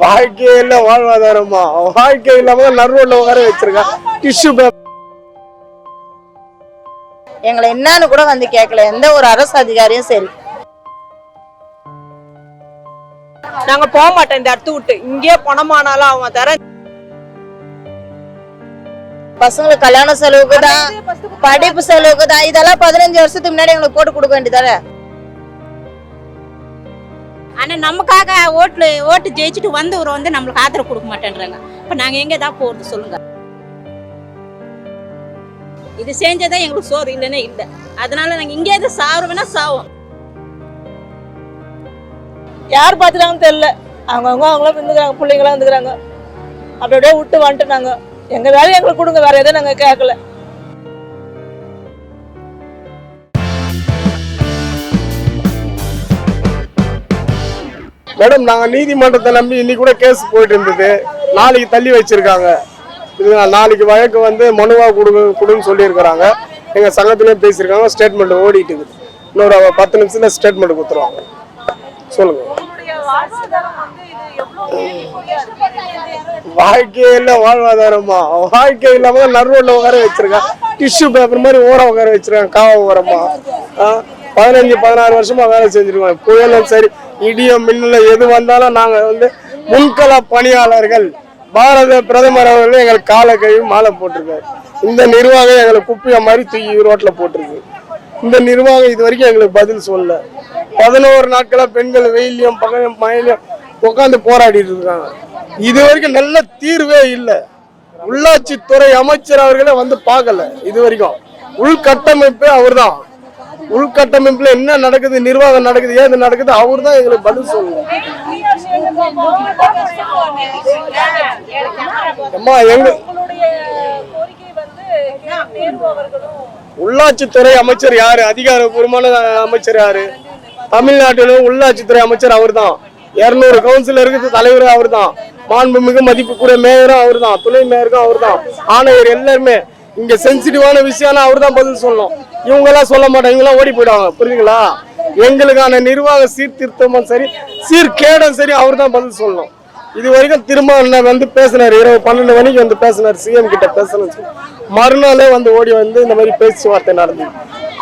வாழ்க்கையில வாழ்வாதாரமா வாழ்க்கை இல்லாம நடுரோட்ல உட்கார வச்சிருக்கான். டிஷ்யூ பேப்பர் எங்களை என்னன்னு கூட வந்து கேட்கல எந்த ஒரு அரசு அதிகாரியும். சரி, நாங்க போக மாட்டோம் இந்த இடத்து விட்டு. இங்கே பணமானாலும் அவங்க தர பசங்களுக்கு கல்யாண செலவுக்கு தான், படிப்பு செலவுக்கு தான். இதெல்லாம் 15 வருஷத்துக்கு முன்னாடி எங்களுக்கு போட்டு கொடுக்க வேண்டியதானே. ஆனா நமக்காக ஓட்டு ஜெயிச்சுட்டு வந்தவர் வந்து நம்மளுக்கு ஆதரவு கொடுக்க மாட்டேன்றாங்க. இப்ப நாங்க எங்க தான் போறது சொல்லுங்க. இது செஞ்சதான் எங்களுக்கு சோறு, இல்லைன்னா இல்லை. அதனால நாங்க இங்கே எது சாவுறோம்னா சாவோம். யார் பாத்துறாங்கன்னு தெரியல. அவங்களாம் வந்துக்கிறாங்க, பிள்ளைங்களாம் வந்துக்கிறாங்க. அப்படியே விட்டு வந்துட்டு நாங்க எங்க வேலையை எங்களுக்கு கொடுங்க, வேற எதுவும் நாங்க கேட்கல. மேடம், நாங்க நீதிமன்றத்தை நம்பி இன்னைக்கு கூட கேஸ் போயிட்டு இருந்தது. நாளைக்கு தள்ளி வச்சிருக்காங்க. நாளைக்கு வழக்கு வந்து மனுவா கொடுன்னு சொல்லியிருக்கிறாங்க. எங்க சங்கத்திலயும் பேசியிருக்காங்க. ஸ்டேட்மெண்ட் ஓடிட்டு இருக்குது. இன்னொரு 10 நிமிஷத்துல ஸ்டேட்மெண்ட் கொடுத்துருவாங்க. சொல்லுங்க. வாழ்க்கையில வாழ்வாதாரமா வாழ்க்கை இல்லாம நடுரோட்ல உட்கார வச்சிருக்கான். டிஷ்யூ பேப்பர் மாதிரி ஓரம் உட்கார வச்சிருக்காங்க. காவ ஓரமா 15-16 வருஷமா வேலை செஞ்சிருக்கோம். புயலும் சரி, இடியும் மின்னல எது வந்தாலும் நாங்க வந்து முன்கள பணியாளர்கள். பாரத பிரதமர் அவர்கள் எங்களுக்கு கால கழுவி மாலை போட்டிருக்காரு. இந்த நிர்வாகம் எங்களுக்கு குப்பிய மாதிரி தூக்கி ரோட்ல போட்டிருக்கு. இந்த நிர்வாகம் இது வரைக்கும் எங்களுக்கு பதில் சொல்ல. 11 நாட்களா பெண்கள் வெயிலையும் பகலும் மழையிலும் உட்காந்து போராடிட்டு இருக்காங்க. இது வரைக்கும் நல்ல தீர்வே இல்லை. உள்ளாட்சித்துறை அமைச்சர் அவர்களே வந்து பார்க்கல. இது வரைக்கும் உள்கட்டமைப்பு அவர் தான். உள்கட்டமைப்புல என்ன நடக்குது, நிர்வாகம் நடக்குது, ஏது நடக்குது, அவர் தான் எங்களுக்கு பதில் சொல்லணும். உள்ளாட்சித்துறை அமைச்சர் யாரு? அதிகாரப்பூர்வமான அமைச்சர் யாரு? தமிழ்நாட்டில உள்ளாட்சித்துறை அமைச்சர் அவர் தான். 200 கவுன்சிலருக்கு தலைவர் அவர் தான். மாண்புமிகு மதிப்புக்குரிய மேயரும் அவர் தான். துணை மேயருக்கும் அவர் தான். ஆணையர் எல்லாருமே. இங்க சென்சிட்டிவான விஷயம் அவர் தான் பதில் சொல்லணும். இவங்க எல்லாம் சொல்ல மாட்டாங்க. இவங்க எல்லாம் ஓடி போயிடுவாங்க. புரியுதுங்களா? எங்களுக்கான நிர்வாக சீர்திருத்தமும் சரி, சீர்கேடும் சரி, அவர் தான் பதில் சொல்லணும். இது வரைக்கும் திரும்ப வந்து பேசினார். இரவு 12 மணிக்கு வந்து பேசினார். சிஎம் கிட்ட பேசணும். மறுநாளே வந்து ஓடி வந்து இந்த மாதிரி பேச்சுவார்த்தை நடந்தது.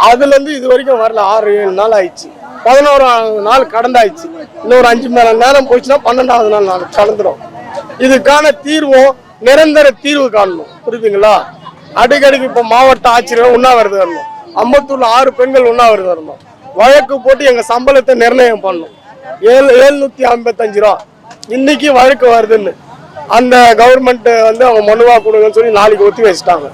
அதுல இருந்து இது வரைக்கும் வரல. 6-7 நாள் ஆயிடுச்சு. 11ஆவது நாள் கடந்தாயிடுச்சு. இன்னொரு 5 மணி நேரம் போச்சுன்னா 12ஆவது நாள் கலந்துடும். இதுக்கான தீர்வும் நிரந்தர தீர்வு காணணும். புரியுதுங்களா? அடிக்கடிக்கு இப்ப மாவட்ட ஆட்சியர் உண்ணாவிரதம் வரணும். அம்பத்தூர்ல 6 பெண்கள் உண்ணாவிரதம் வரணும். வழக்கு போட்டு எங்க சம்பளத்தை நிர்ணயம் பண்ணணும். 755 ரூபா. இன்னைக்கு வழக்கு வருதுன்னு அந்த கவர்மெண்ட் வந்து அவங்க மனுவா கொடுங்கன்னு சொல்லி நாளைக்கு ஒத்தி வச்சுட்டாங்க.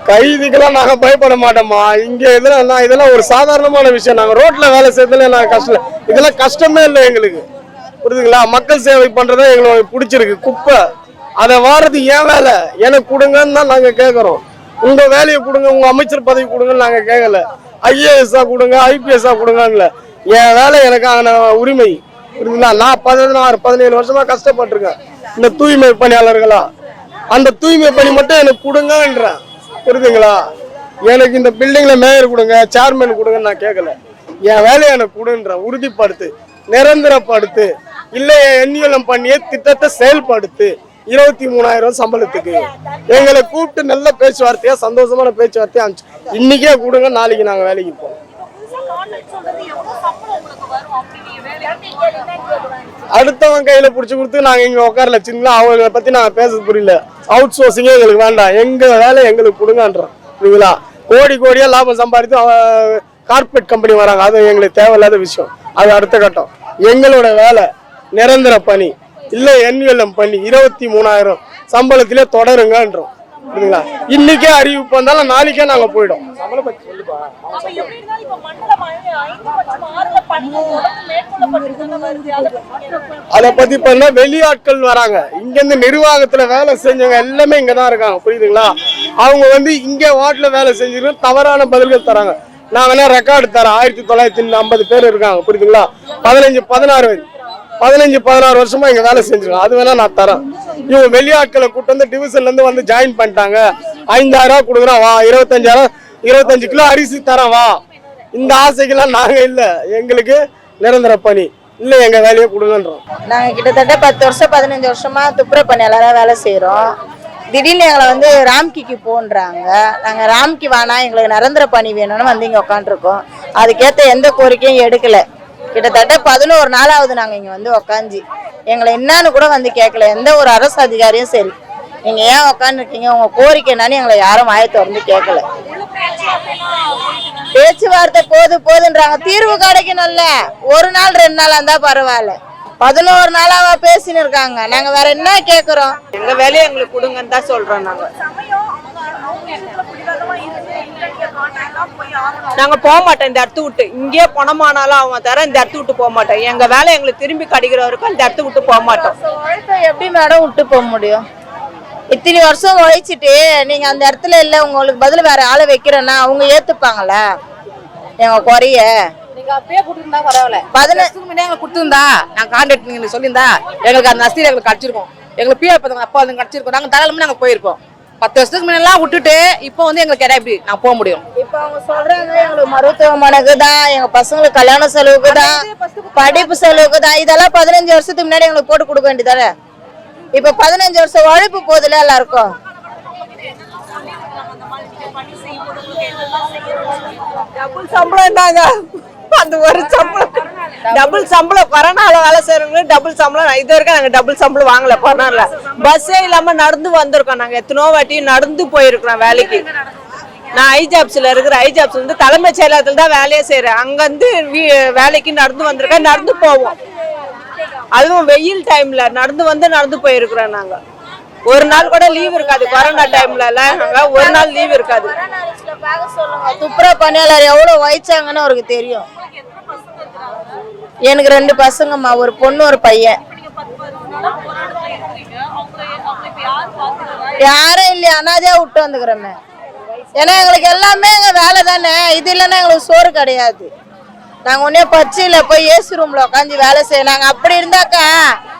கைதிக்கெல்லாம் நாங்க பயப்பட மாட்டோமா. இங்க இதெல்லாம் ஒரு சாதாரணமான விஷயம். நாங்க ரோட்ல வேலை செய்யறதுல நாங்க கஷ்டம். இதெல்லாம் கஷ்டமே இல்லை எங்களுக்கு. புரியுதுங்களா? மக்கள் சேவை பண்றதா எங்களுக்கு பிடிச்சிருக்கு. குப்பை அதை வாரது ஏன் வேலை எனக்கு கொடுங்கன்னு தான் நாங்க கேட்கறோம். உங்க வேலையை கொடுங்க, உங்க அமைச்சர் பதவி கொடுங்கன்னு நாங்க கேட்கல. IAS கொடுங்க, IPS கொடுங்கன்னு. என் வேலை எனக்கான உரிமை. புரியுதுங்களா? நான் 16-17 வருஷமா கஷ்டப்பட்டிருக்கேன் இந்த தூய்மை பணியாளர்களா. அந்த தூய்மை பணி மட்டும் எனக்கு கொடுங்கன்றேன். புரியுதுங்களா? எனக்கு இந்த பில்டிங்ல மேயர் கொடுங்க, சேர்மேன் கொடுங்கன்னு நான் கேட்கல. என் வேலையை எனக்கு கொடுன்ற உறுதிப்படுத்து, நிரந்தரப்படுத்து, இல்லை NULM பண்ணிய திட்டத்தை செயல்படுத்து. 23,000 சம்பளத்துக்கு எங்களை கூப்பிட்டு நல்ல பேச்சுவார்த்தையா, சந்தோஷமான பேச்சுவார்த்தையா இன்னைக்கே கொடுங்க. நாளைக்கு நாங்க வேலைக்கு போவோம். அடுத்தவன் கையில புடிச்சு கொடுத்து நாங்க இங்க உட்காரல. சின்ன அவங்களை பத்தி நாங்க பேச புரியல. அவுட் சோர்சிங்கே எங்களுக்கு வேண்டாம். எங்க வேலை எங்களுக்கு கொடுங்கன்றோம். புரியுங்களா? கோடியா லாபம் சம்பாதித்து கார்பரேட் கம்பெனி வராங்க. அது எங்களுக்கு தேவையில்லாத விஷயம். அது அடுத்த கட்டம். எங்களோட வேலை நிரந்தர பணி, இல்ல NULM பண்ணி 23,000 சம்பளத்திலே தொடருங்கன்றோம். புரியுதுங்களா? இன்னைக்கே அறிவிப்பு வந்தாலும் நாளைக்கே நாங்க போயிடும். அதை பத்தி பண்ணா வெளியாட்கள் வராங்க. இங்க இருந்து நிர்வாகத்துல வேலை செஞ்சவங்க எல்லாமே இங்கதான் இருக்காங்க. புரியுதுங்களா? அவங்க வந்து இங்க வார்டுல வேலை செஞ்சிருக்க தவறான பதில்கள் தராங்க. நாங்கன்னா ரெக்கார்டு தரோம். 1950 பேர் இருக்காங்க. புரியுதுங்களா? 15-16 15-16 வருஷமா இங்க வேலை செஞ்சிருக்கோம். அது வேணா நான் தரேன். இவங்க வெளியாட்களை கூட்டு வந்து டிவிஷன்ல இருந்து வந்து ஜாயின் பண்ணிட்டாங்க. 5000 கொடுக்குறான் வா, 25 கிலோ அரிசி தரேன் வா. இந்த ஆசைக்கெல்லாம் நாங்க இல்ல, எங்களுக்கு நிரந்தர பணி இல்ல, எங்க வேலையை கொடுங்கன்றோம். நாங்க கிட்டத்தட்ட 10 வருஷம் 15 வருஷமா துப்புரவு பணியாளராக வேலை செய்யறோம். திடீர்னு எங்களை வந்து ராம்கிக்கு போன்றாங்க. நாங்க ராம்கி வேணா, எங்களுக்கு நிரந்தர பணி வேணும்னு வந்து இங்க உட்காந்துருக்கோம். அதுக்கேற்ற எந்த கோரிக்கையும் எடுக்கல. கிட்டத்தட்ட 11 நாளாவது நாங்க இங்க வந்து உக்காந்து, எங்களை என்னன்னு கூட வந்து கேட்கல. எந்த ஒரு அரசு அதிகாரியும் சரி, நீங்க ஏன் உக்காந்துருக்கீங்க, உங்க கோரிக்கை என்னன்னு எங்களை யாரும் வாயை திறந்து கேட்கல. பேச்சுவார்த்தை போதுன்றாங்க, தீர்வு கிடைக்கணும்ல. 1 நாள் 2 நாளா இருந்தா பரவாயில்ல, 11 நாளாவா பேசின்னு இருக்காங்க. நாங்க வேற என்ன கேக்குறோம்? எங்க வேலையை எங்களுக்கு கொடுங்கன்னு தான் சொல்றோம். நாங்க போக மாட்டோம் இந்த இடத்து விட்டு. இங்கே பணமானாலும் அவன் தர, இந்த இடத்து விட்டு போக மாட்டோம். எங்க வேலை எங்களுக்கு திரும்பி கிடைக்கிற வரைக்கும் இந்த இடத்து விட்டு போக மாட்டோம். எப்படி மேடம் விட்டு போக முடியும்? இத்தனை வருஷம் உழைச்சிட்டு நீங்க அந்த இடத்துல இல்ல, உங்களுக்கு பதில் வேற ஆளை வைக்கிறேன்னா அவங்க ஏத்துப்பாங்களா எங்க குறைய? நீங்க அப்பயே கொடுத்துருந்தா பரவாயில்ல. 15 எங்களுக்கு கொடுத்துருந்தா, நாங்க கான்ட்ராக்ட் நீங்க சொல்லியிருந்தா எங்களுக்கு அந்த நஷ்டம் எங்களுக்கு கிடைச்சிருக்கும். எங்களுக்கு பிஆர் அப்பா வந்து கிடைச்சிருக்கோம். நாங்க தாராளமா நாங்க போயிருப்போம். 10 வருஷத்துக்கு முன்னெல்லாம் விட்டுட்டு இப்போ வந்து எங்களுக்கு இடம் எப்படி நான் போக முடியும்? இப்ப அவங்க சொல்றாங்க எங்களுக்கு மருத்துவமனைக்கு தான், எங்க பசங்களுக்கு கல்யாண செலவுக்கு தான், படிப்பு செலவுக்கு தான். இதெல்லாம் 15 வருஷத்துக்கு முன்னாடி எங்களுக்கு போட்டு கொடுக்க வேண்டியதானே? இப்ப 15 வருஷம் உழைப்பு போதுல எல்லாருக்கும். டபுள் சம்பளம் தாங்க, அந்த ஒரு சம்பளம் டபுள் சம்பளம். கொரோனால வேலை செய்யறவங்களுக்கு டபுள் சம்பளம். இது வரைக்கும் நாங்க டபுள் சம்பளம் வாங்கல. கொரோனால பஸ்ஸே இல்லாம நடந்து வந்திருக்கோம். நாங்க எத்தனோ வாட்டி நடந்து போயிருக்கிறோம் வேலைக்கு. நான் ஐஜாப்ஸ்ல இருக்கிற, ஐஜாப்ஸ் வந்து தலைமைச் செயலகத்துல தான் வேலையே செய்யறேன். அங்க இருந்து வேலைக்கு நடந்து வந்திருக்கேன். நடந்து போவோம், அதுவும் வெயில் டைம்ல நடந்து போயிருக்கிறோம். நாங்க ஒரு நாள் கூட லீவ் இருக்காது. கொரோனா டைம்ல எல்லாம் ஒரு நாள் லீவ் இருக்காது. துப்புரவு பணியாளர் எவ்வளவு வயசாங்கன்னு அவருக்கு தெரியும். எனக்கு 2 பசங்கம்மா, ஒரு பொண்ணு ஒரு பையன். யாரும் இல்லையா, அனாதையா விட்டு வந்துக்கிறோமே. ஏன்னா எங்களுக்கு எல்லாமே எங்க வேலை தானே. இது இல்லைன்னா எங்களுக்கு சோறு கிடையாது. நாங்க ஒன்னே பச்சையில போய் ஏசி ரூம்ல உட்காந்து வேலை செய்ய. நாங்க அப்படி இருந்தாக்கா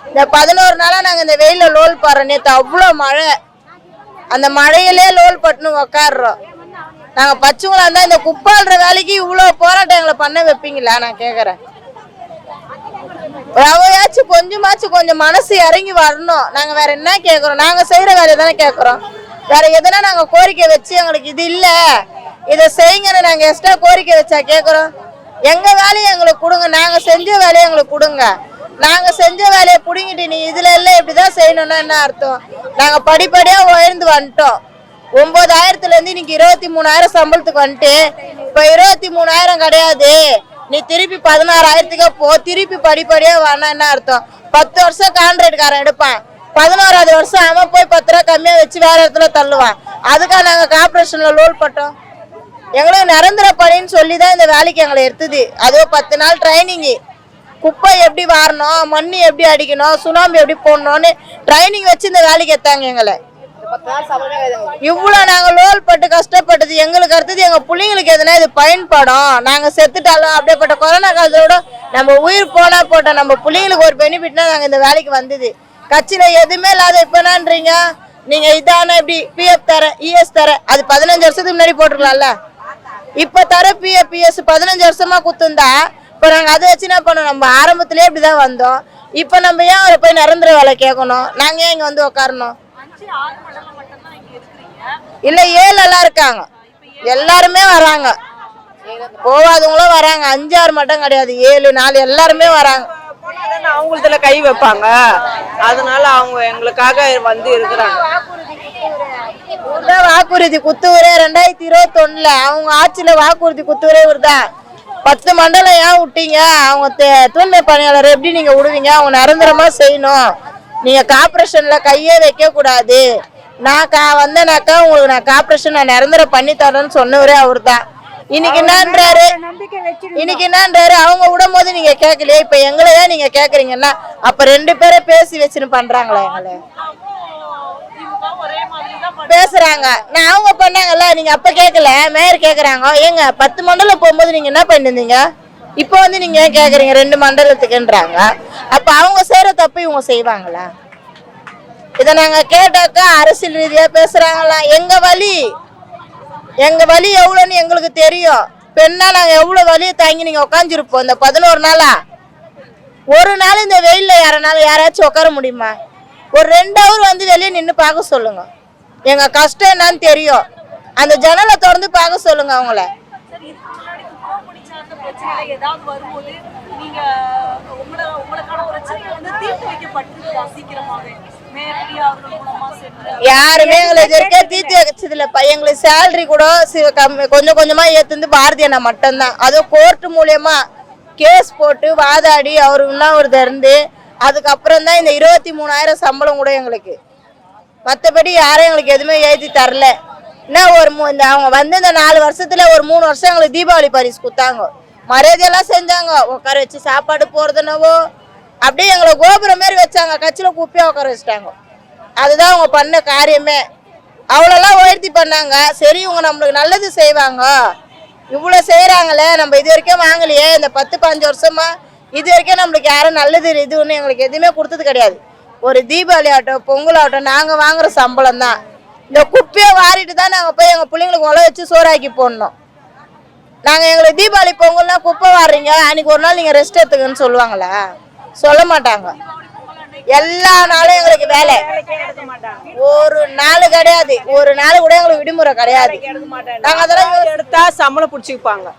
இந்த 11 நாளா நாங்க இந்த வெயில லோல் பாடுறோம். நேற்று அவ்வளோ மழை, அந்த மழையிலே லோல் பட்டுன்னு உக்காடுறோம். நாங்க பச்சைங்களா இருந்தா இந்த குப்பாடுற வேலைக்கு இவ்வளவு போராட்டம் எங்களை பண்ண வைப்பீங்களா? நான் கேக்குறேன். அவையாச்சும் கொஞ்சம் மனசு இறங்கி வரணும். நாங்க வேற என்ன கேக்குறோம்? நாங்க செய்யற வேலையை தானே கேக்குறோம். வேற எதுனா நாங்க கோரிக்கை வச்சு எங்களுக்கு இது இல்ல இதை செய்யுங்கன்னு நாங்க எக்ஸ்ட்ரா கோரிக்கை வச்சா கேக்குறோம்? எங்க வேலையை எங்களுக்கு கொடுங்க, நாங்க செஞ்ச வேலையை எங்களுக்கு கொடுங்க. நாங்க செஞ்ச வேலையை புடிங்கிட்டு நீ இதுல இல்ல இப்படிதான் செய்யணும்னா என்ன அர்த்தம்? நாங்க படிப்படியா உயர்ந்து வந்துட்டோம். 9,000ல இருந்து இன்னைக்கு 23,000 சம்பளத்துக்கு வந்துட்டு, இப்ப 23,000 கிடையாது, நீ திருப்பி 16,000க்கு போ. திருப்பி படிப்படியா வானா என்ன அர்த்தம்? 10 வருஷம் கான்ட்ராக்ட்காரன் எடுப்பான், 11வது வருஷம் அவன் போய் 10 ரூபா கம்மியா வச்சு வேற இடத்துல தள்ளுவான். அதுக்காக நாங்க கார்பரேஷன்ல லோல் பட்டோம். எங்களுக்கு நிரந்தர பணின்னு சொல்லிதான் இந்த வேலைக்கு எங்களை எடுத்தது. அதுவும் 10 நாள் ட்ரைனிங். குப்பை எப்படி வாரணும், மண்ணு எப்படி அடிக்கணும், சுண்ணாம்பு எப்படி போடணும்னு ட்ரைனிங் வச்சு இந்த வேலைக்கு எடுத்தாங்க எங்களை. இவ்வளவு நாங்க லோல் பட்டு கஷ்டப்பட்டது எங்களுக்கு அடுத்தது எங்க பிள்ளைங்களுக்கு எதுனா இது பயன்படும். நாங்க செத்துட்டாலும் அப்படியேப்பட்ட கொரோனா காலத்தோட நம்ம உயிர் போனா போட்டோம், நம்ம பிள்ளைங்களுக்கு ஒரு பெனிஃபிட்னா நாங்க இந்த வேலைக்கு வந்தது. கட்சியில எதுவுமே இல்லாத இப்ப என்னன்றீங்க நீங்க? இதான இப்படி பிஎஃப் தர, இஎஸ் தர, அது 15 வருஷத்துக்கு முன்னாடி போட்டுக்கலாம்ல. இப்ப தர பிஎஃப் பிஎஸ் 15 வருஷமா குத்துந்தா இப்ப நாங்க அதை வச்சு என்ன பண்ணோம்? நம்ம ஆரம்பத்திலே இப்படிதான் வந்தோம். இப்ப நம்ம ஏன் அவரை போய் நிரந்தர வேலை கேட்கணும்? நாங்க ஏன் இங்க வந்து உட்காரணும்? இல்ல 7 எல்லாம் இருக்காங்க, எல்லாருமே வராங்க, போவாதவங்களும் வராங்க. 5-6 மட்டும் கிடையாது, 7-4 எல்லாருமே வராங்க. அவங்களதுல கை வைப்பாங்க, அதனால அவங்க எங்களுக்காக வந்து இருக்கிறாங்க. வாக்குறுதி குத்துவரே 2021ல அவங்க ஆட்சியில வாக்குறுதி குத்துவரே இவர்தான். 10 மண்டலம் ஏன் விட்டீங்க? அவங்க தூய்மை பணியாளர் எப்படி நீங்க விடுவீங்க? அவங்க நிரந்தரமா செய்யணும். நீங்க கார்பரேஷன்ல கையே வைக்க கூடாது. நான் வந்தேனாக்கா உங்களுக்கு நான் கார்பரேஷன் நான் நிரந்தரம் பண்ணி தரேன்னு சொன்னவரே அவர் தான். இன்னைக்கு என்னன்றாரு? அவங்க விடும் போது நீங்க கேட்கலையே, இப்ப எங்களையா நீங்க கேக்குறீங்கன்னா அப்ப 2 பேரை பேசி வச்சுன்னு பண்றாங்களா? எங்களை பேசுறாங்க. நான் அவங்க பண்ணாங்கல்ல, நீங்க அப்ப கேட்கல, மேயர் கேக்குறாங்க. ஏங்க 10 மண்டலம் போகும்போது நீங்க என்ன பண்ணிருந்தீங்க? இப்போ வந்து நீங்க ஏன் கேக்குறீங்க 2 மண்டலத்துக்குன்றாங்க. அப்ப அவங்க செய்யற தப்பு இவங்க செய்வாங்களா? இதை நாங்க கேட்டாக்கா அரசியல் ரீதியா பேசுறாங்களா? எங்க வலி எவ்வளோன்னு எங்களுக்கு தெரியும். பெண்ணா நாங்க எவ்வளவு வலியை தாங்கி நீங்க உட்காந்துருப்போம். இந்த 11 நாளா ஒரு நாள் இந்த வெயில்ல யாராச்சும் உட்கார முடியுமா? ஒரு 2 ஹவர் வந்து வெளியே நின்று பார்க்க சொல்லுங்க. எங்க கஷ்டம் என்னன்னு தெரியும். அந்த ஜன்னலை திறந்து பார்க்க சொல்லுங்க அவங்கள. யாருமே எங்களை இது வரைக்கும் தீர்த்து வச்சது இல்லப்பா. எங்களுக்கு சேலரி கூட கொஞ்சம் கொஞ்சமா ஏத்துந்து பாரதி அண்ணா மட்டும்தான். அதுவும் கோர்ட் மூலியமா கேஸ் போட்டு வாதாடி அவரு இன்னும் இருந்து அதுக்கப்புறம் தான் இந்த 23,000 சம்பளம் கூட எங்களுக்கு. மற்றபடி யாரும் எங்களுக்கு எதுவுமே ஏற்றி தரல. என்ன இந்த அவங்க வந்து இந்த 4 வருஷத்துல ஒரு 3 வருஷம் எங்களுக்கு தீபாவளி பரிசு கொடுத்தாங்க. மரியாதையெல்லாம் செஞ்சாங்க. உட்கார வச்சு சாப்பாடு போறதுனவோ அப்படியே எங்களை கோபுரம் மாரி வச்சாங்க. கட்சியில குப்பியா உட்கார வச்சுட்டாங்க. அதுதான் அவங்க பண்ண காரியமே. அவ்வளோலாம் உயர்த்தி பண்ணாங்க. சரி இவங்க நம்மளுக்கு நல்லது செய்வாங்க, இவ்வளோ செய்கிறாங்களே, நம்ம இது வரைக்கும் வாங்கலையே, இந்த 10-15 வருஷமா இது வரைக்கும் நம்மளுக்கு யாரும் நல்லது இதுன்னு எங்களுக்கு எதுவுமே கொடுத்தது கிடையாது. ஒரு தீபாவளி ஆகட்டும் பொங்கல் ஆகட்டும் நாங்கள் வாங்குற சம்பளம் தான். இந்த குப்பையை வாரிட்டு தான் நாங்கள் போய் எங்கள் பிள்ளைங்களுக்கு உழ வச்சு சோறாக்கி போடணும். நாங்கள் எங்களுக்கு தீபாவளி பொங்கல்னா குப்பை வாடுறீங்க, அன்னைக்கு ஒரு நாள் நீங்கள் ரெஸ்ட் எடுத்துக்கன்னு சொல்லுவாங்களா? சொல்ல மாட்டாங்க. எல்லா நாளும் எங்களுக்கு வேலை. ஒரு நாள் கிடையாது, ஒரு நாள் கூட எங்களுக்கு விடுமுறை கிடையாது. நாங்கள் அதெல்லாம் எடுத்தா சம்பளம் பிடிச்சிப்பாங்க.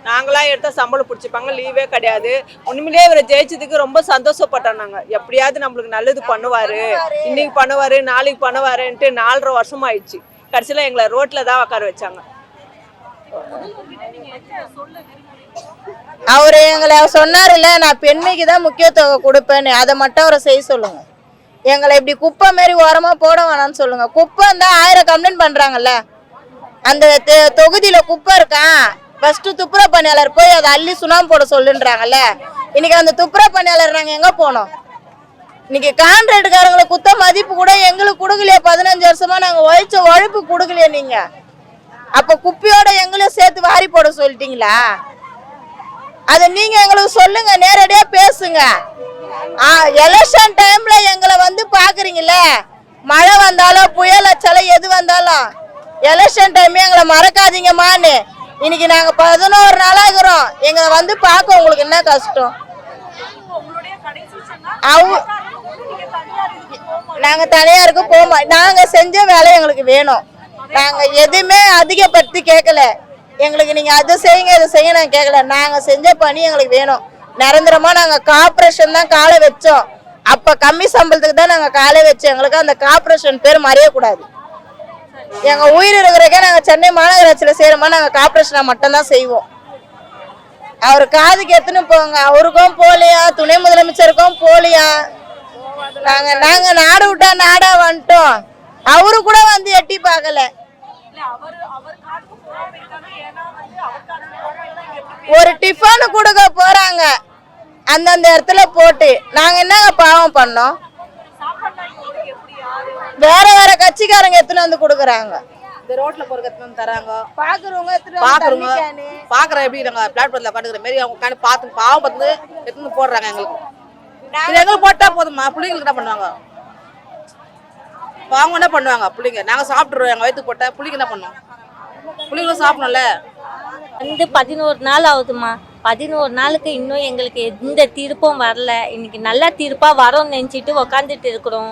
நாங்களாம் எடுத்தா சம்பளம் பிடிச்சிப்பாங்க, லீவே கிடையாது. உண்மையிலேயே இவரை ஜெயிச்சதுக்கு ரொம்ப சந்தோஷப்பட்டோம். நாங்கள் எப்படியாவது நம்மளுக்கு நல்லது பண்ணுவாரு, இன்னைக்கு பண்ணுவாரு நாளைக்கு பண்ணுவாருன்ட்டு 4.5 வருஷம் ஆயிடுச்சு. கடைசியில் எங்களை ரோட்ல தான் உட்கார வச்சாங்க. அவரு எங்களை சொன்னாருல்ல, நான் பெண்மைக்கு தான் முக்கியத்துவம் கொடுப்பேன்னு, அதை மட்டும் அவரை செய்ய சொல்லுங்க. எங்களை இப்படி குப்பை மாரி ஓரமா போட வேணாம்னு சொல்லுங்க. குப்பை தான் 1000 கம்ப்ளைண்ட் பண்றாங்கல்ல. அந்த தொகுதியில குப்பை இருக்கான், ஃபர்ஸ்ட் துப்புரவு பணியாளர் போய் அதை அள்ளி சுண்ணாம்பு போட சொல்லுன்றாங்கல்ல. இன்னைக்கு அந்த துப்புரவு பணியாளர் நாங்க எங்க போனோம்? இன்னைக்கு கான்ட்ராக்டுக்காரங்களை குத்த மதிப்பு கூட எங்களுக்கு கொடுக்கலையே. 15 வருஷமா நாங்க உழைச்ச உழைப்பு கொடுக்கலையே நீங்க. அப்ப குப்பையோட எங்களையும் சேர்த்து வாரி போட சொல்லிட்டீங்களா? அதை நீங்க எங்களுக்கு சொல்லுங்க, நேரடியா பேசுங்க. எலெக்ஷன் டைம்ல எங்களை வந்து பாக்குறீங்கல்ல, மழை வந்தாலும் புயல் அச்சாலும் எது வந்தாலும் எலெக்ஷன் டைம் எங்களை மறக்காதீங்கம்மான்னு. இன்னைக்கு நாங்க 11 நாளா இருக்கிறோம். எங்களை வந்து பார்க்க உங்களுக்கு என்ன கஷ்டம்? நாங்க தனியாருக்கு போமா. நாங்க செஞ்ச வேலை எங்களுக்கு வேணும். நாங்க எதுவுமே அதிகப்படுத்தி கேட்கல. எங்களுக்கு நீங்க அதை செய்யுங்க இதை செய்ய நாங்க கேட்கல. நாங்க செஞ்ச பணி எங்களுக்கு வேணும். நிரந்தரமா நாங்க கார்பரேஷன் தான் காலை வச்சோம். அப்ப கம்மி சம்பளத்துக்கு தான் நாங்க காலை வச்சோம். எங்களுக்கு அந்த கார்பரேஷன் பேர் மறையக்கூடாது. எங்க உயிர் இருக்கிறக்கே நாங்க சென்னை மாநகராட்சியில செய்யறோமா, நாங்க கார்பரேஷனை மட்டும் தான் செய்வோம். அவர் காதுக்கு எத்தனை போங்க, அவருக்கும் போலியா, துணை முதலமைச்சருக்கும் போலியா. நாங்க நாடு விட்டா நாடா வந்துட்டோம். அவரு கூட வந்து எட்டி பார்க்கல. ஒரு டிஃபனு கொடுக்க போறாங்க அந்தந்த இடத்துல போட்டு. நாங்க என்னங்க பாவம் பண்ணோம்? வேற வேற கட்சிக்காரங்க எடுத்துன்னு வந்து கொடுக்குறாங்க. இந்த ரோட்ல போற எடுத்துன்னு தராங்க. பாக்குறவங்க பாக்குற எப்படி நாங்க பிளாட்ஃபார்ம்ல கண்டுக்கிற மாதிரி அவங்க பார்த்து பாவம் பார்த்து எடுத்துன்னு போடுறாங்க. எங்களுக்கு போட்டா போதுமா? பிள்ளைங்களுக்கு என்ன பண்ணுவாங்க? அவங்க என்ன பண்ணுவாங்க? பிள்ளைங்க நாங்க சாப்பிட்டுருவோம். எங்க வயிற்றுக்கு போட்டா பிள்ளைங்க என்ன பண்ணுவோம்? பிள்ளைங்களும் சாப்பிடணும்ல. வந்து 11 நாள் ஆகுதுமா. 11 நாளுக்கு இன்னும் எங்களுக்கு எந்த தீர்ப்பும் வரல. இன்னைக்கு நல்ல தீர்ப்பாக வரோம்னு நினச்சிட்டு உக்காந்துட்டு இருக்கிறோம்.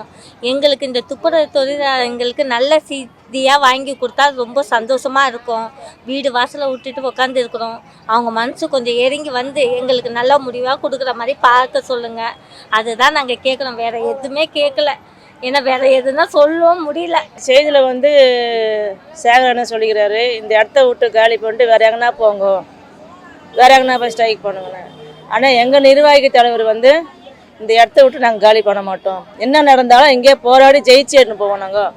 எங்களுக்கு இந்த துப்புரவு தொழிலாளர்களுக்கு நல்ல செய்தியாக வாங்கி கொடுத்தா ரொம்ப சந்தோஷமாக இருக்கும். வீடு வாசலை விட்டுட்டு உக்காந்து இருக்கிறோம். அவங்க மனசு கொஞ்சம் இறங்கி வந்து எங்களுக்கு நல்ல முடிவாக கொடுக்குற மாதிரி பார்க்க சொல்லுங்கள். அதுதான் நாங்கள் கேட்குறோம், வேறு எதுவுமே கேட்கல. ஏன்னா வேற எதுனா சொல்லவும் முடியல. செய்தியில் வந்து சேகரன்னு சொல்லிக்கிறாரு, இந்த இடத்த விட்டு காலி பண்ணிட்டு வேற எங்கன்னா போங்க, வேற எங்கன்னா போய் ஸ்ட்ரைக் பண்ணுங்கண்ணே. ஆனால் எங்கள் நிர்வாகி தலைவர் வந்து இந்த இடத்த விட்டு நாங்கள் காலி பண்ண மாட்டோம், என்ன நடந்தாலும் இங்கே போராடி ஜெயிச்சு எடுத்துன்னு போவோம். நாங்கள்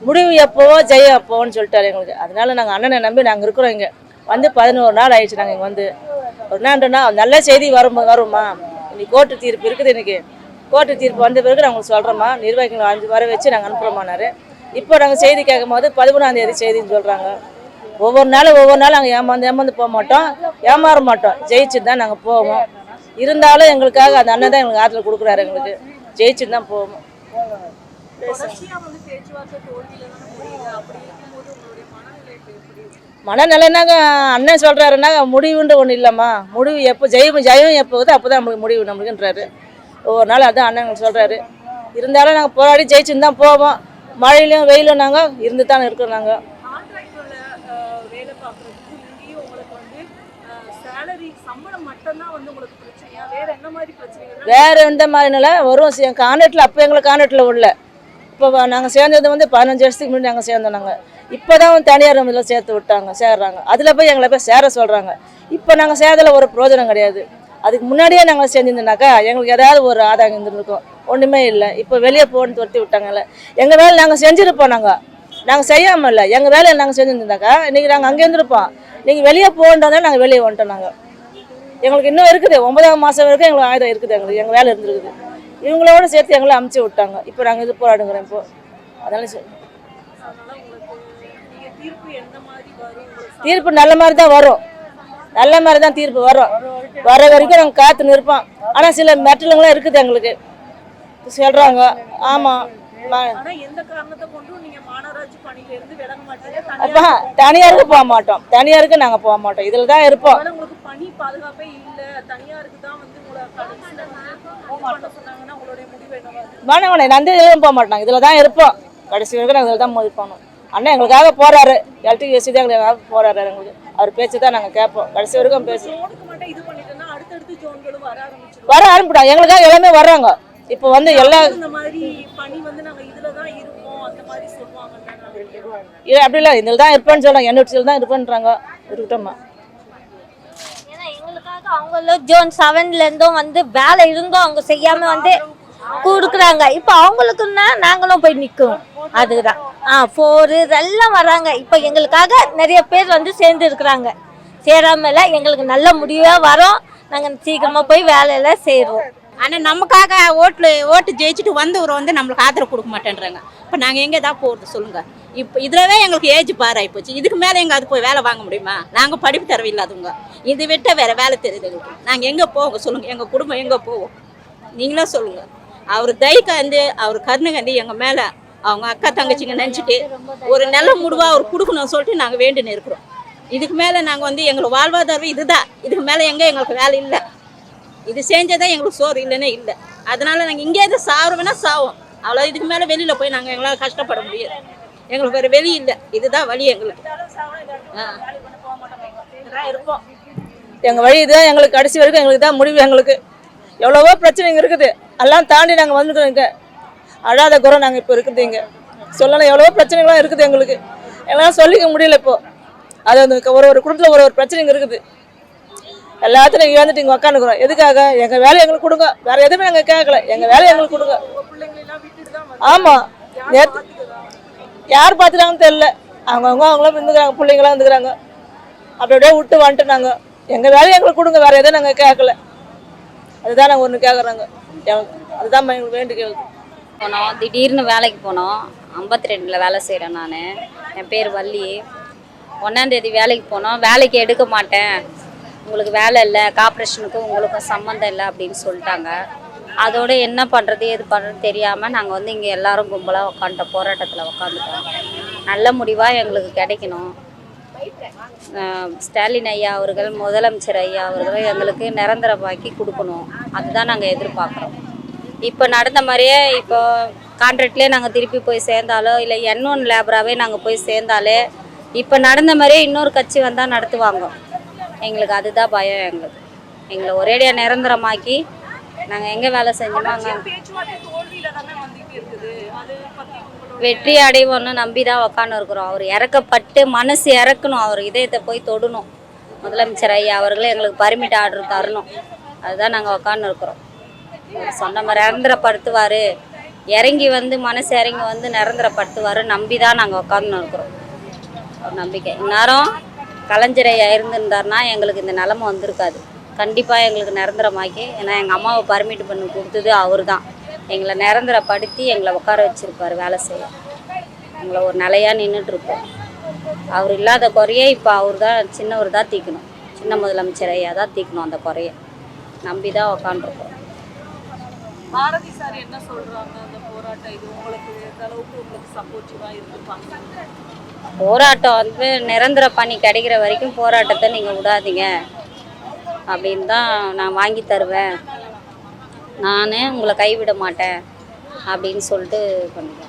முடிவு எப்போவோ ஜெயம் எப்போன்னு சொல்லிட்டாரு எங்களுக்கு. அதனால நாங்கள் அண்ணனை நம்பி நாங்கள் இருக்கிறோம். இங்கே வந்து 11 நாள் ஆயிடுச்சு. நாங்கள் இங்கே வந்து ஒரு நாள்னா நல்ல செய்தி வருமா? இன்னைக்கு கோர்ட்டு தீர்ப்பு இருக்குது. இன்னைக்கு கோர்ட்டு தீர்ப்பு வந்த பிறகு நாங்கள் சொல்கிறோம்மா, நிர்வாகிகள் 5 வர வச்சு நாங்கள் அனுப்புகிறோமானாரு. இப்போ நாங்கள் செய்தி கேட்கும் போது 13ஆம் தேதி செய்தின்னு சொல்கிறாங்க. ஒவ்வொரு நாளும் நாங்கள் ஏமாந்து போக மாட்டோம், ஏமாற மாட்டோம். ஜெயிச்சு தான் நாங்கள் போவோம். இருந்தாலும் எங்களுக்காக அந்த அண்ணன் தான் எங்களுக்கு ஆற்றல் கொடுக்குறாரு. எங்களுக்கு ஜெயிச்சு தான் போவோம். மனநிலைனாங்க அண்ணன் சொல்கிறாருன்னா முடிவுன்ற ஒன்று இல்லைம்மா. முடிவு எப்போ ஜெயம் எப்போ வருது அப்போ தான் நம்மளுக்கு முடிவு நம்மளுக்குன்றாரு. ஒவ்வொரு நாள் அதுதான் அண்ணன் சொல்கிறாரு. இருந்தாலும் நாங்கள் போராடி ஜெயிச்சுன்னு தான் போவோம். மழையிலும் வெயிலும் நாங்கள் இருந்து தான் இருக்கிறோம். நாங்கள் வேற எந்த மாதிரினால வரும் கான்ட்ராக்டில். அப்போ எங்களுக்கு கான்ட்ராக்டில் உள்ள இப்போ நாங்கள் சேர்ந்தது 15 வருஷத்துக்கு முன்னாடி நாங்கள் சேர்ந்தோம். நாங்கள் இப்போ தான் தனியார் இதில் சேர்றாங்க. அதில் போய் எங்களை போய் சேர சொல்கிறாங்க. இப்போ நாங்கள் சேர்றதுல ஒரு பிரயோஜனம் கிடையாது. அதுக்கு முன்னாடியே நாங்கள் செஞ்சுருந்தோம்னாக்கா எங்களுக்கு ஏதாவது ஒரு ஆதாயம் இருந்துருக்கும். ஒன்றுமே இல்லை. இப்போ வெளியே போகணுன்னு துரத்தி விட்டாங்கல்ல. எங்கள் வேலை நாங்கள் செஞ்சுருப்போம். நாங்கள் செய்யாமல் இல்லை. எங்கள் வேலையை நாங்கள் செஞ்சுருந்தாக்கா இன்றைக்கி நாங்கள் அங்கே இருந்திருப்போம். நீங்கள் வெளியே போகன்றதால நாங்கள் வெளியே வந்துட்டோம். நாங்கள் எங்களுக்கு இன்னும் இருக்குது. 9ஆம் மாதம் வரைக்கும் எங்களுக்கு ஆயுதம் இருக்குது. எங்கள் வேலை இருந்துருக்குது. இவங்களோட சேர்த்து எங்களை அமுச்சு விட்டாங்க. இப்போ நாங்கள் இது போராடுங்கிறோம். இப்போ அதனால தீர்ப்பு நல்ல மாதிரி தான் வரும். நல்ல மாதிரி தான் தீர்ப்பு வரும். வர வரைக்கும் நாங்கள் காத்து நிற்போம். ஆனால் சில மெட்டலுங்களாம் இருக்குது எங்களுக்கு சொல்கிறாங்க. ஆமாம் அப்பா தனியாருக்கு போக மாட்டோம். தனியாருக்கு நாங்கள் போக மாட்டோம். இதில் தான் இருப்போம். வேணாம் நன்றி இதில் போக மாட்டோம். இதில் தான் இருப்போம். கடைசி வரைக்கும் நாங்கள் இதில் தான் முடிவு பண்ணோம். அண்ணன் எங்களுக்காக போறாரு. எலக்ட்ரிசிட்டி தான் எங்களுக்காக போறாரு. எங்களுக்கு அவர் பேச்சு தான் நாங்கள் கேட்போம். கடைசி வரைக்கும் பேசு வர ஆரம்பிட்டாங்க. எங்களுக்காக எல்லாமே வர்றாங்க. இப்போ வந்து எல்லா இல்லை அப்படி இல்லை. இதில் தான் இருப்பேன்னு சொல்கிறாங்க. NHCL தான் இருப்பேன்றாங்க. இருக்கட்டும்மா. ஏன்னா எங்களுக்காக அவங்களும் ஜோன் 7லேருந்தும் வந்து வேலை இருந்தும் அவங்க செய்யாமல் வந்து கொடுக்குறாங்க. இப்போ அவங்களுக்குன்னா நாங்களும் போய் நிற்கும். அதுதான் 4 எல்லாம் வராங்க. இப்போ எங்களுக்காக நிறைய பேர் வந்து சேர்ந்து இருக்கிறாங்க. சேராமல எங்களுக்கு நல்ல முடிவாக வரோம். நாங்கள் சீக்கிரமாக போய் வேலையில் சேருவோம். ஆனால் நமக்காக ஓட்டு ஜெயிச்சுட்டு வந்தவர் வந்து நம்மளுக்கு ஆதரவு கொடுக்க மாட்டேன்றாங்க. இப்போ நாங்கள் எங்கே தான் போகிறது சொல்லுங்கள். இப்போ இதிலவே எங்களுக்கு ஏஜ் பார் ஆகிப்போச்சு. இதுக்கு மேலே எங்கே அது போய் வேலை வாங்க முடியுமா? நாங்கள் படிப்பு தரவு இல்லாதவங்க. இது விட்ட வேறு வேலை தெரியுது எங்களுக்கு. நாங்கள் எங்கே போவோங்க சொல்லுங்கள். எங்கள் குடும்பம் எங்கே போவோம் நீங்களே சொல்லுங்கள். அவர் தைக்காந்து அவர் கருணை எங்கள் மேலே அவங்க அக்கா தங்கச்சிங்க நினச்சிட்டு ஒரு நல்ல முடிவாக அவர் கொடுக்கணும்னு சொல்லிட்டு நாங்கள் வேண்டின்னு இருக்கிறோம். இதுக்கு மேலே நாங்கள் வந்து எங்களுக்கு வாழ்வாதாரம் இதுதான். இதுக்கு மேலே எங்கே எங்களுக்கு வேலை இல்லை. இது செஞ்சதான் எங்களுக்கு சோறு இல்லைன்னா இல்லை. அதனால நாங்கள் இங்கே எது சாவுறோம்னா சாவோம். அவ்வளோ. இதுக்கு மேலே வெளியில் போய் நாங்கள் எங்களால் கஷ்டப்பட முடியாது. எங்களுக்கு வேறு வெளி இல்லை. இதுதான் வழி எங்களுக்கு. இருப்போம். எங்கள் வழி இதுதான். எங்களுக்கு கடைசி வரைக்கும் எங்களுக்கு தான் முடிவு. எங்களுக்கு எவ்வளவோ பிரச்சனைங்க இருக்குது. எல்லாம் தாண்டி நாங்கள் வந்துக்கிறோம். இங்கே அழாத குறை நாங்கள் இப்போ இருக்குது. இங்கே சொல்லலாம் எவ்வளவோ பிரச்சனைகள்லாம் இருக்குது. எங்களுக்கு எல்லாம் சொல்லிக்க முடியல. இப்போது அது அந்த ஒரு குடும்பத்தில் ஒரு பிரச்சனைங்க இருக்குது. எல்லாத்தையும் நீங்கள் வந்துட்டு இங்கே உக்காந்துக்கிறோம். எதுக்காக? எங்கள் வேலையை எங்களுக்கு கொடுங்க. வேறு எதுவுமே நாங்கள் கேட்கல. எங்கள் வேலையை எங்களுக்கு கொடுங்க. ஆமாம். நேற்று யார் பார்த்துட்டாங்கன்னு தெரியல. அவங்களாம் இருந்துக்கிறாங்க. பிள்ளைங்களாம் இருந்துக்கிறாங்க. அப்படியே விட்டு வந்துட்டு நாங்கள் எங்கள் வேலையை எங்களுக்கு கொடுங்க. வேறு எதுவும் நாங்கள் கேட்கல. அதுதான் நாங்கள் ஒன்று கேட்குறாங்க. அதுதான் எங்களுக்கு வேண்டி கேட்குது. போனோம். திடீர்னு வேலைக்கு போனோம். 52ல் வேலை செய்கிறேன் நான். என் பேர் வள்ளி. 1ஆம் தேதி வேலைக்கு போனோம். வேலைக்கு எடுக்க மாட்டேன், உங்களுக்கு வேலை இல்லை, கார்ப்பரேஷனுக்கும் உங்களுக்கும் சம்மந்தம் இல்லை அப்படின்னு சொல்லிட்டாங்க. அதோட என்ன பண்ணுறது எது பண்ணுறது தெரியாமல் நாங்கள் வந்து இங்கே எல்லாரும் கும்பலாக உட்காந்துட்டோம். போராட்டத்தில் உட்காந்துட்டோம். நல்ல முடிவாக எங்களுக்கு கிடைக்கணும். ஸ்டாலின் ஐயா அவர்கள், முதலமைச்சர் ஐயா அவர்கள் எங்களுக்கு நிரந்தரமாக்கி கொடுக்கணும். அதுதான் நாங்கள் எதிர்பார்க்குறோம். இப்போ நடந்த மாதிரியே இப்போ கான்ட்ராக்ட்லேயே நாங்கள் திருப்பி போய் சேர்ந்தாலோ இல்லை N1 லேபராகவே நாங்கள் போய் சேர்ந்தாலே இப்போ நடந்த மாதிரியே இன்னொரு கட்சி வந்தால் நடத்துவாங்க. எங்களுக்கு அதுதான் பயம். எங்களை ஒரேடியாக நிரந்தரமாக்கி நாங்கள் எங்கே வேலை செஞ்சோமோ அங்கே வெற்றி அடைவோன்னு நம்பி தான் உக்காந்து இருக்கிறோம். அவர் இறக்கப்பட்டு மனசு இறக்கணும். அவர் இதயத்தை போய் தொடணும். முதலமைச்சர் ஐயா அவர்களே எங்களுக்கு பர்மிட் ஆர்டர் தரணும். அதுதான் நாங்கள் உக்காந்து இருக்கிறோம். சொன்ன மாதிரி நிரந்தரப்படுத்துவார், இறங்கி வந்து மனசு இறங்கி வந்து நிரந்தரப்படுத்துவார் நம்பி தான் நாங்கள் உட்காந்து இருக்கிறோம். ஒரு நம்பிக்கை. இந்நேரம் கலைஞர் ஐயா இருந்திருந்தாருன்னா எங்களுக்கு இந்த நிலமை வந்திருக்காது. கண்டிப்பாக எங்களுக்கு நிரந்தரமாக்கி, ஏன்னா எங்கள் அம்மாவை பர்மிட் பண்ணி கொடுத்தது அவர் தான். எங்களை நிரந்தரப்படுத்தி எங்களை உட்கார வச்சுருப்பார் வேலை செய்ய. எங்களை ஒரு நிலையாக நின்றுட்டுருப்போம். அவர் இல்லாத குறைய இப்போ அவர் தான் சின்னவர் தான் தீர்க்கணும். சின்ன முதலமைச்சர் ஐயா தான் தீர்க்கணும் அந்த குறைய. நம்பி தான் உக்காண்டிருக்கோம். பாரதி சார் என்ன சொல்றாங்க அந்த போராட்டம் இது உங்களுக்கு எந்த அளவுக்கு உங்களுக்கு சப்போர்ட்டிவா இருந்துப்பாங்க? போராட்டம் வந்து நிரந்தர பணி கிடைக்கிற வரைக்கும் போராட்டத்தை நீங்கள் விடாதீங்க அப்படின்னு தான் நான் வாங்கி தருவேன், நான் உங்களை கைவிட மாட்டேன் அப்படின்னு சொல்லிட்டு பண்ணுவேன்.